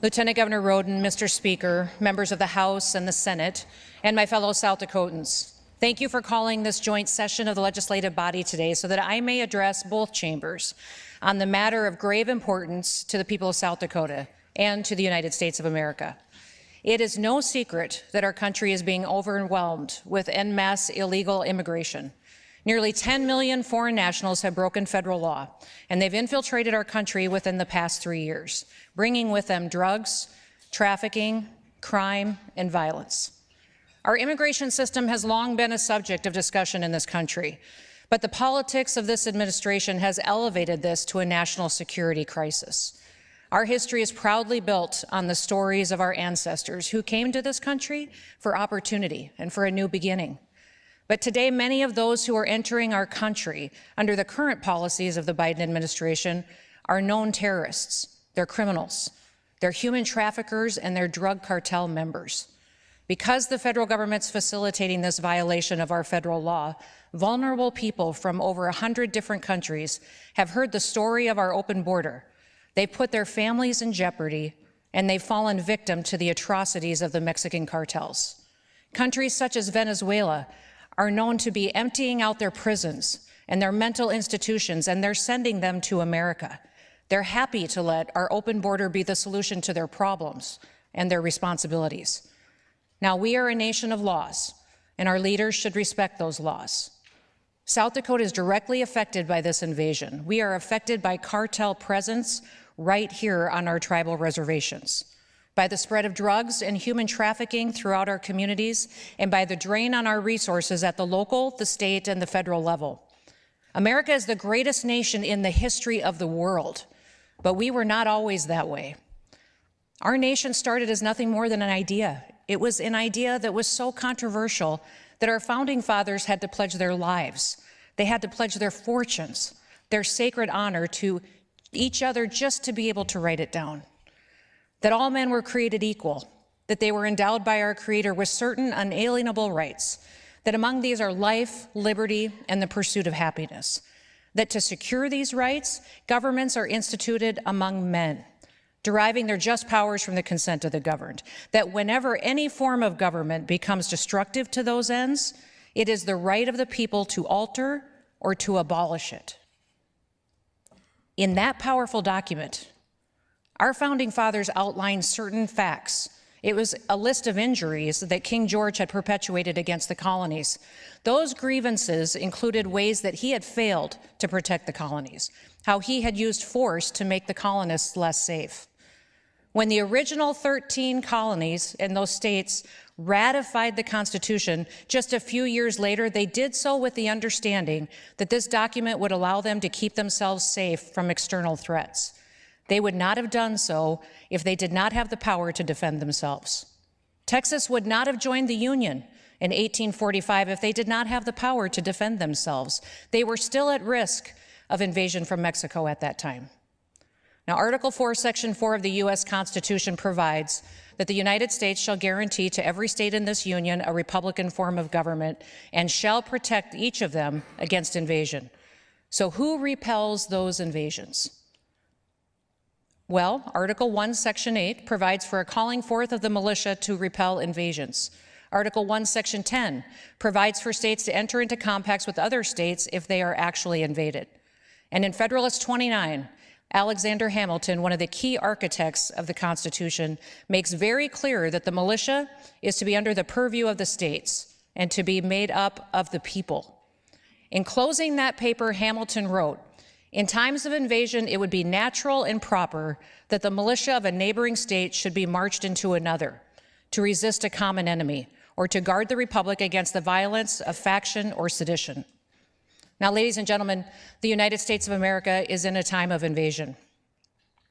Lieutenant Governor Roden, Mr. Speaker, members of the House and the Senate, and my fellow South Dakotans, thank you for calling this joint session of the legislative body today so that I may address both chambers on the matter of grave importance to the people of South Dakota and to the United States of America. It is no secret that our country is being overwhelmed with en masse illegal immigration. Nearly 10 million foreign nationals have broken federal law, and they've infiltrated our country within the past 3 years, bringing with them drugs, trafficking, crime, and violence. Our immigration system has long been a subject of discussion in this country, but the politics of this administration has elevated this to a national security crisis. Our history is proudly built on the stories of our ancestors who came to this country for opportunity and for a new beginning. But today, many of those who are entering our country under the current policies of the Biden administration are known terrorists, they're criminals, they're human traffickers, and they're drug cartel members. Because the federal government's facilitating this violation of our federal law, vulnerable people from over 100 different countries have heard the story of our open border. They've put their families in jeopardy, and they've fallen victim to the atrocities of the Mexican cartels. Countries such as Venezuela are known to be emptying out their prisons and their mental institutions, and they're sending them to America. They're happy to let our open border be the solution to their problems and their responsibilities. Now, we are a nation of laws, and our leaders should respect those laws. South Dakota is directly affected by this invasion. We are affected by cartel presence right here on our tribal reservations, by the spread of drugs and human trafficking throughout our communities, and by the drain on our resources at the local, the state, and the federal level. America is the greatest nation in the history of the world, but we were not always that way. Our nation started as nothing more than an idea. It was an idea that was so controversial that our founding fathers had to pledge their lives. They had to pledge their fortunes, their sacred honor to each other just to be able to write it down. That all men were created equal, that they were endowed by our Creator with certain unalienable rights, that among these are life, liberty, and the pursuit of happiness, that to secure these rights, governments are instituted among men, deriving their just powers from the consent of the governed, that whenever any form of government becomes destructive to those ends, it is the right of the people to alter or to abolish it. In that powerful document, our founding fathers outlined certain facts. It was a list of injuries that King George had perpetuated against the colonies. Those grievances included ways that he had failed to protect the colonies, how he had used force to make the colonists less safe. When the original 13 colonies in those states ratified the Constitution, just a few years later, they did so with the understanding that this document would allow them to keep themselves safe from external threats. They would not have done so if they did not have the power to defend themselves. Texas would not have joined the Union in 1845 if they did not have the power to defend themselves. They were still at risk of invasion from Mexico at that time. Now, Article 4, Section 4 of the U.S. Constitution provides that the United States shall guarantee to every state in this union a republican form of government and shall protect each of them against invasion. So who repels those invasions? Well, Article 1, Section 8 provides for a calling forth of the militia to repel invasions. Article 1, Section 10 provides for states to enter into compacts with other states if they are actually invaded. And in Federalist 29, Alexander Hamilton, one of the key architects of the Constitution, makes very clear that the militia is to be under the purview of the states and to be made up of the people. In closing that paper, Hamilton wrote, "In times of invasion, it would be natural and proper that the militia of a neighboring state should be marched into another to resist a common enemy or to guard the republic against the violence of faction or sedition." Now, ladies and gentlemen, the United States of America is in a time of invasion.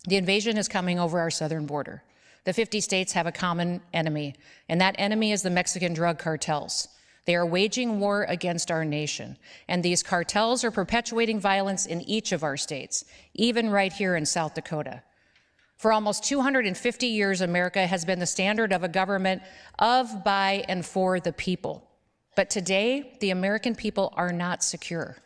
The invasion is coming over our southern border. The 50 states have a common enemy, and that enemy is the Mexican drug cartels. They are waging war against our nation, and these cartels are perpetuating violence in each of our states, even right here in South Dakota. For almost 250 years, America has been the standard of a government of, by, and for the people. But today, the American people are not secure,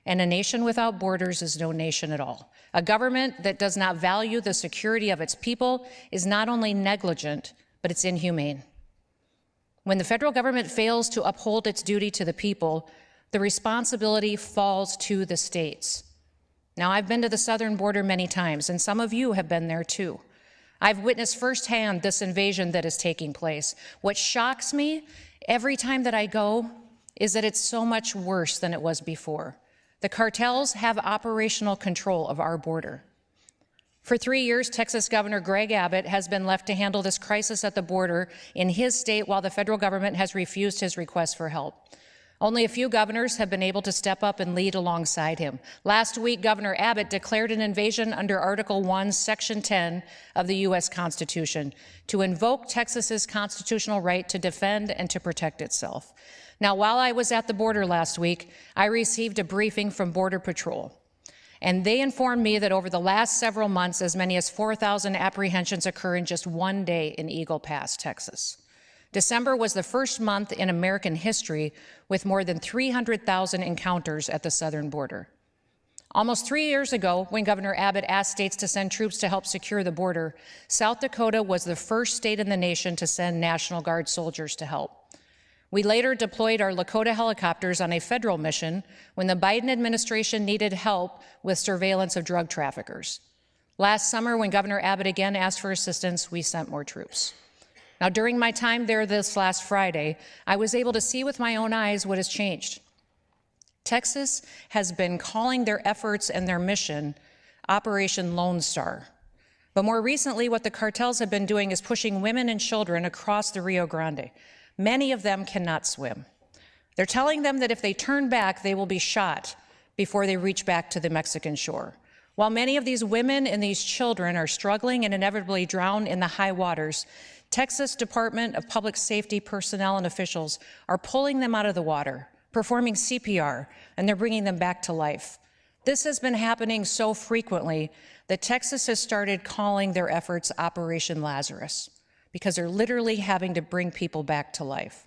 and a nation without borders is no nation at all. A government that does not value the security of its people is not only negligent, but it's inhumane. When the federal government fails to uphold its duty to the people, the responsibility falls to the states. Now, I've been to the southern border many times, and some of you have been there too. I've witnessed firsthand this invasion that is taking place. What shocks me every time that I go is that it's so much worse than it was before. The cartels have operational control of our border. For 3 years, Texas Governor Greg Abbott has been left to handle this crisis at the border in his state while the federal government has refused his request for help. Only a few governors have been able to step up and lead alongside him. Last week, Governor Abbott declared an invasion under Article 1, Section 10 of the U.S. Constitution to invoke Texas's constitutional right to defend and to protect itself. Now, while I was at the border last week, I received a briefing from Border Patrol, and they informed me that over the last several months, as many as 4,000 apprehensions occur in just one day in Eagle Pass, Texas. December was the first month in American history with more than 300,000 encounters at the southern border. Almost 3 years ago, when Governor Abbott asked states to send troops to help secure the border, South Dakota was the first state in the nation to send National Guard soldiers to help. We later deployed our Lakota helicopters on a federal mission when the Biden administration needed help with surveillance of drug traffickers. Last summer, when Governor Abbott again asked for assistance, we sent more troops. Now, during my time there this last Friday, I was able to see with my own eyes what has changed. Texas has been calling their efforts and their mission Operation Lone Star. But more recently, what the cartels have been doing is pushing women and children across the Rio Grande. Many of them cannot swim. They're telling them that if they turn back, they will be shot before they reach back to the Mexican shore. While many of these women and these children are struggling and inevitably drown in the high waters, Texas Department of Public Safety personnel and officials are pulling them out of the water, performing CPR, and they're bringing them back to life. This has been happening so frequently that Texas has started calling their efforts Operation Lazarus, because they're literally having to bring people back to life.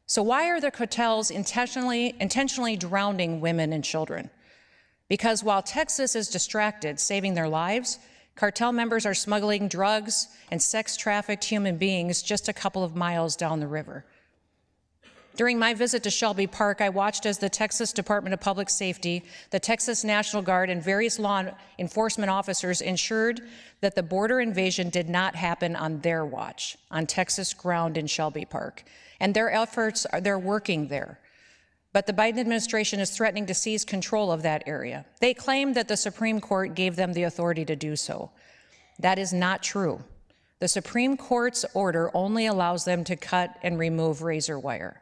So why are the cartels intentionally drowning women and children? Because while Texas is distracted, saving their lives, cartel members are smuggling drugs and sex-trafficked human beings just a couple of miles down the river. During my visit to Shelby Park, I watched as the Texas Department of Public Safety, the Texas National Guard, and various law enforcement officers ensured that the border invasion did not happen on their watch, on Texas ground in Shelby Park. And their efforts, they're working there. But the Biden administration is threatening to seize control of that area. They claim that the Supreme Court gave them the authority to do so. That is not true. The Supreme Court's order only allows them to cut and remove razor wire.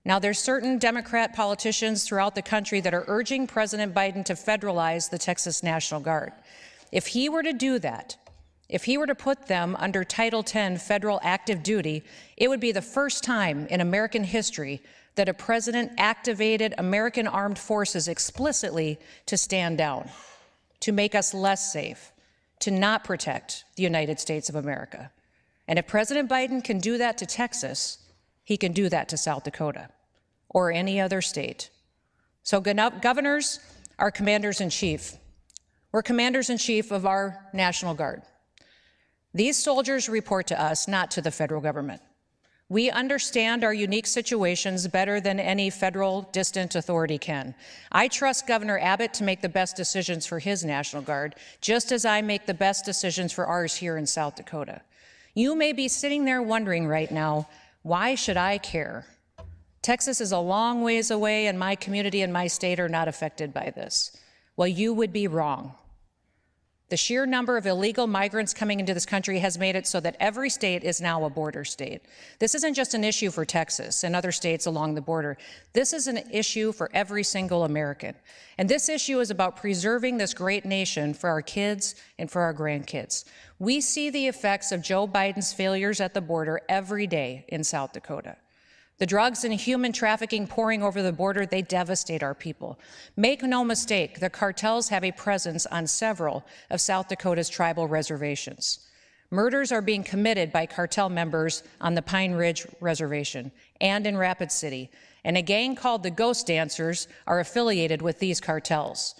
Now, there's certain Democrat politicians throughout the country that are urging President Biden to federalize the Texas National Guard. If he were to do that, if he were to put them under Title X federal active duty, it would be the first time in American history that a president activated American armed forces explicitly to stand down, to make us less safe, to not protect the United States of America. And if President Biden can do that to Texas, he can do that to South Dakota or any other state. So governors are commanders-in-chief. We're commanders-in-chief of our National Guard. These soldiers report to us, not to the federal government. We understand our unique situations better than any federal distant authority can. I trust Governor Abbott to make the best decisions for his National Guard, just as I make the best decisions for ours here in South Dakota. You may be sitting there wondering right now, why should I care? Texas is a long ways away, and my community and my state are not affected by this. Well, you would be wrong. The sheer number of illegal migrants coming into this country has made it so that every state is now a border state. This isn't just an issue for Texas and other states along the border. This is an issue for every single American. And this issue is about preserving this great nation for our kids and for our grandkids. We see the effects of Joe Biden's failures at the border every day in South Dakota. The drugs and human trafficking pouring over the border, they devastate our people. Make no mistake, the cartels have a presence on several of South Dakota's tribal reservations. Murders are being committed by cartel members on the Pine Ridge Reservation and in Rapid City, and a gang called the Ghost Dancers are affiliated with these cartels.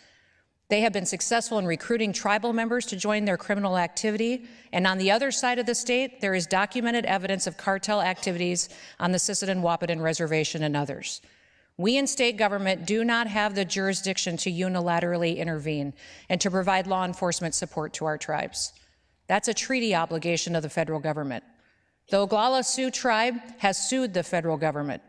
They have been successful in recruiting tribal members to join their criminal activity, and on the other side of the state, there is documented evidence of cartel activities on the Sisseton-Wahpeton Reservation and others. We in state government do not have the jurisdiction to unilaterally intervene and to provide law enforcement support to our tribes. That's a treaty obligation of the federal government. The Oglala Sioux tribe has sued the federal government.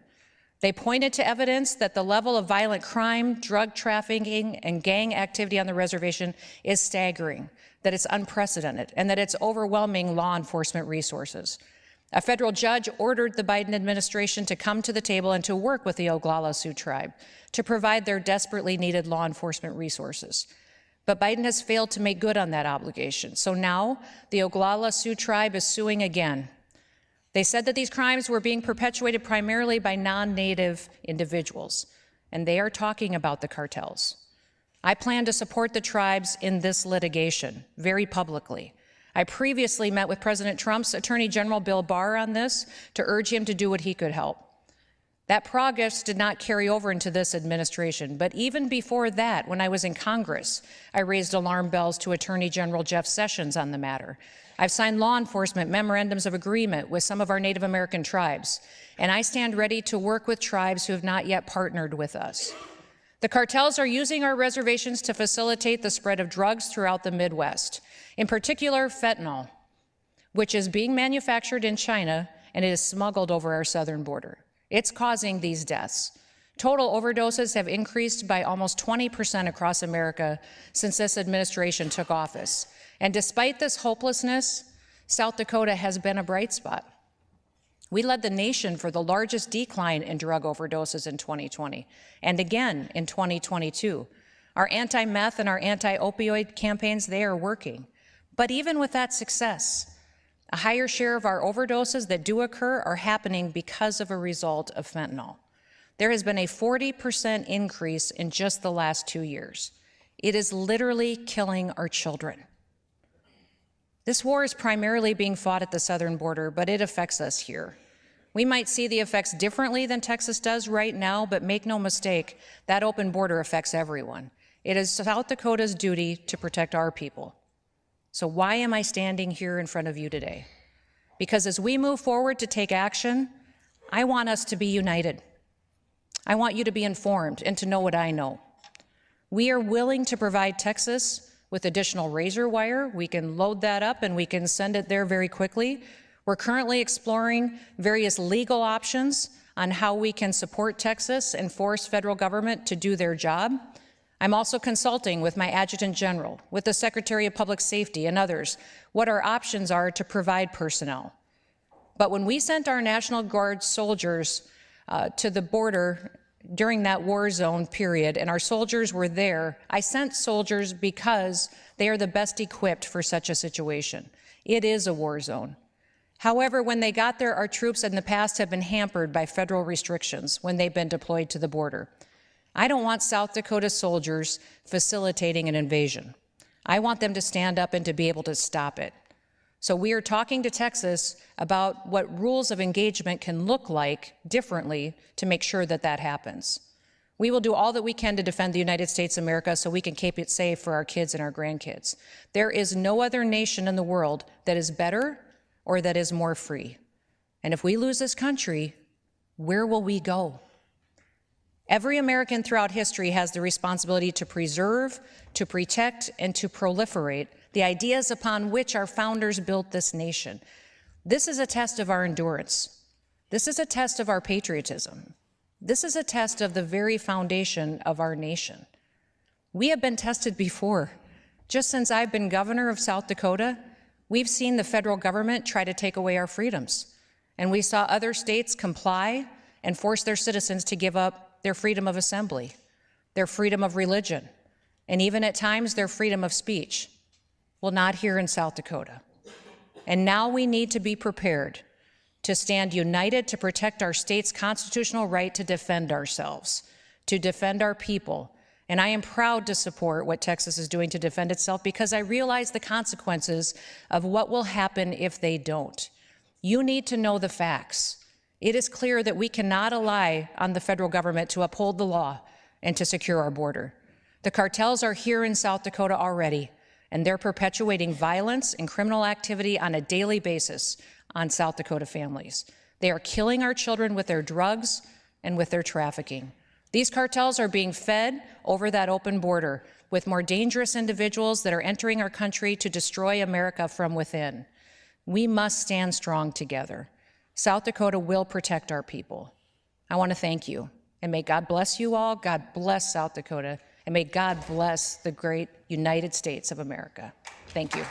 They pointed to evidence that the level of violent crime, drug trafficking, and gang activity on the reservation is staggering, that it's unprecedented, and that it's overwhelming law enforcement resources. A federal judge ordered the Biden administration to come to the table and to work with the Oglala Sioux tribe to provide their desperately needed law enforcement resources. But Biden has failed to make good on that obligation. So now the Oglala Sioux tribe is suing again. They said that these crimes were being perpetuated primarily by non-Native individuals, and they are talking about the cartels. I plan to support the tribes in this litigation very publicly. I previously met with President Trump's Attorney General Bill Barr on this to urge him to do what he could help. That progress did not carry over into this administration, but even before that, when I was in Congress, I raised alarm bells to Attorney General Jeff Sessions on the matter. I've signed law enforcement memorandums of agreement with some of our Native American tribes, and I stand ready to work with tribes who have not yet partnered with us. The cartels are using our reservations to facilitate the spread of drugs throughout the Midwest, in particular fentanyl, which is being manufactured in China and it is smuggled over our southern border. It's causing these deaths. Total overdoses have increased by almost 20% across America since this administration took office. And despite this hopelessness, South Dakota has been a bright spot. We led the nation for the largest decline in drug overdoses in 2020, and again in 2022. Our anti-meth and our anti-opioid campaigns, they are working. But even with that success, a higher share of our overdoses that do occur are happening because of a result of fentanyl. There has been a 40% increase in just the last 2 years. It is literally killing our children. This war is primarily being fought at the southern border, but it affects us here. We might see the effects differently than Texas does right now, but make no mistake, that open border affects everyone. It is South Dakota's duty to protect our people. So why am I standing here in front of you today? Because as we move forward to take action, I want us to be united. I want you to be informed and to know what I know. We are willing to provide Texas with additional razor wire. We can load that up and we can send it there very quickly. We're currently exploring various legal options on how we can support Texas and force federal government to do their job. I'm also consulting with my Adjutant General, with the Secretary of Public Safety and others, what our options are to provide personnel. But when we sent our National Guard soldiers to the border during that war zone period, and our soldiers were there, I sent soldiers because they are the best equipped for such a situation. It is a war zone. However, when they got there, our troops in the past have been hampered by federal restrictions when they've been deployed to the border. I don't want South Dakota soldiers facilitating an invasion. I want them to stand up and to be able to stop it. So we are talking to Texas about what rules of engagement can look like differently to make sure that that happens. We will do all that we can to defend the United States of America so we can keep it safe for our kids and our grandkids. There is no other nation in the world that is better or that is more free. And if we lose this country, where will we go? Every American throughout history has the responsibility to preserve, to protect, and to proliferate the ideas upon which our founders built this nation. This is a test of our endurance. This is a test of our patriotism. This is a test of the very foundation of our nation. We have been tested before. Just since I've been governor of South Dakota, we've seen the federal government try to take away our freedoms. And we saw other states comply and force their citizens to give up their freedom of assembly, their freedom of religion, and even at times their freedom of speech. Well, not here in South Dakota. And now we need to be prepared to stand united to protect our state's constitutional right to defend ourselves, to defend our people. And I am proud to support what Texas is doing to defend itself because I realize the consequences of what will happen if they don't. You need to know the facts. It is clear that we cannot rely on the federal government to uphold the law and to secure our border. The cartels are here in South Dakota already, and they're perpetuating violence and criminal activity on a daily basis on South Dakota families. They are killing our children with their drugs and with their trafficking. These cartels are being fed over that open border with more dangerous individuals that are entering our country to destroy America from within. We must stand strong together. South Dakota will protect our people. I want to thank you, and may God bless you all. God bless South Dakota, and may God bless the great United States of America. Thank you.